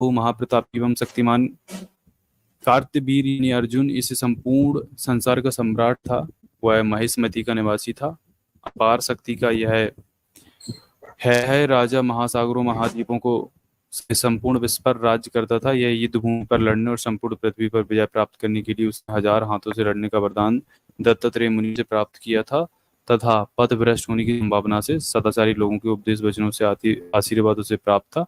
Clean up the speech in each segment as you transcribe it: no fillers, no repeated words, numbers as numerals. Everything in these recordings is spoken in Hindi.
वो महाप्रतापी एवं शक्तिमान कार्तवीर यानी अर्जुन इस संपूर्ण संसार का सम्राट था। वह महेशमती का निवासी था। अपार शक्ति का यह है राजा महासागरों महाद्वीपों को संपूर्ण विश्व पर राज्य करता था। यह युद्ध भूमि पर लड़ने और संपूर्ण पृथ्वी पर विजय प्राप्त करने के लिए उसने 1000 हाथों से लड़ने का वरदान दत्तात्रेय मुनि से प्राप्त किया था तथा पथभ्रष्ट होने की संभावना से सदाचारी लोगों के उपदेश वचनों से आशीर्वाद उसे प्राप्त था।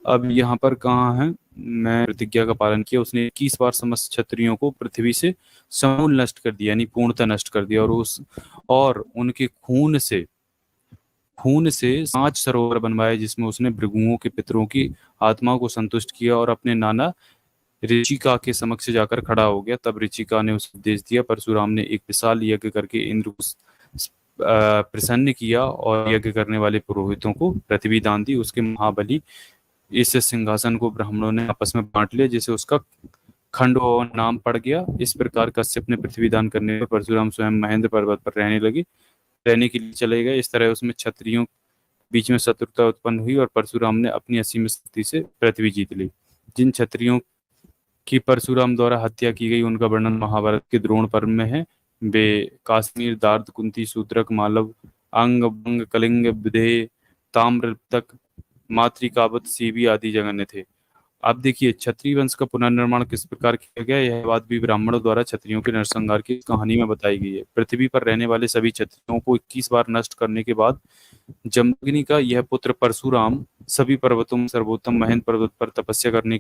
अब यहाँ पर कहाँ है, मैं प्रतिज्ञा का पालन किया। उसने 21 बार समस्त क्षत्रियों को पृथ्वी से समूल नष्ट कर दिया, यानी पूर्णतः नष्ट कर दिया, और उनके खून से 5 सरोवर बनवाए जिसमें उसने भृगुओं के पितरों की आत्मा को संतुष्ट किया और अपने नाना ऋचिका के समक्ष जाकर खड़ा हो गया। तब ऋचिका ने उसे उपदेश दिया। परशुराम ने एक विशाल यज्ञ करके इंद्र को प्रसन्न किया और यज्ञ करने वाले पुरोहितों को पृथ्वी दान दी। उसके महाबली इस सिंहासन को ब्राह्मणों ने आपस में बांट लिया, जिसे उसका खंड नाम पड़ गया। इस प्रकार कश्यप ने पृथ्वी दान करने पर परशुराम स्वयं महेंद्र पर्वत पर रहने के लिए चले गए। इस तरह उसमें क्षत्रियों बीच में शत्रुता उत्पन्न हुई और परशुराम ने अपनी असीम शक्ति से पृथ्वी जीत ली। जिन क्षत्रियों की परशुराम द्वारा हत्या की गई उनका वर्णन महाभारत के द्रोण पर्व में है। वे काश्मीर, दार्द, कुंती, शूद्रक, मालव, अंग, बंग, कलिंग, विदेह, ताम्रतक, मातृकावत, सीबी आदि जगन्य थे। अब देखिए क्षत्रिय वंश का पुनर्निर्माण किस प्रकार किया गया, यह बात भी ब्राह्मणों द्वारा क्षत्रियों के नरसंहार की कहानी में बताई गई है। पृथ्वी पर रहने वाले सभी क्षत्रियों को 21 बार नष्ट करने के बाद जमदग्नि का यह पुत्र परशुराम सभी पर्वतों में सर्वोत्तम महेंद्र पर्वत पर तपस्या करने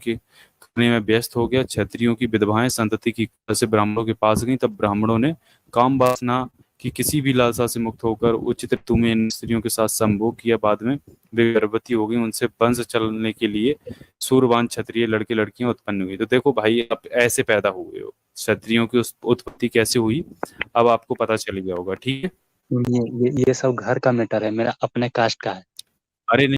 में व्यस्त हो गया। क्षत्रियों की विधवाएं संतति की से ब्राह्मणों के पास गईं। तब ब्राह्मणों ने काम वासना की किसी भी लालसा से मुक्त होकर उचित ऋतु में इन स्त्रियों के साथ संभोग किया। बाद में वे गर्भवती हो गई। उनसे वंश चलने के लिए सूरवान क्षत्रिय लड़के लड़कियां उत्पन्न हुई। तो देखो भाई, आप ऐसे पैदा हुए हो, क्षत्रियों की उस उत्पत्ति कैसे हुई अब आपको पता चल गया होगा। ठीक है, ये सब घर का मैटर है, मेरा अपने कास्ट का है। अरे नहीं।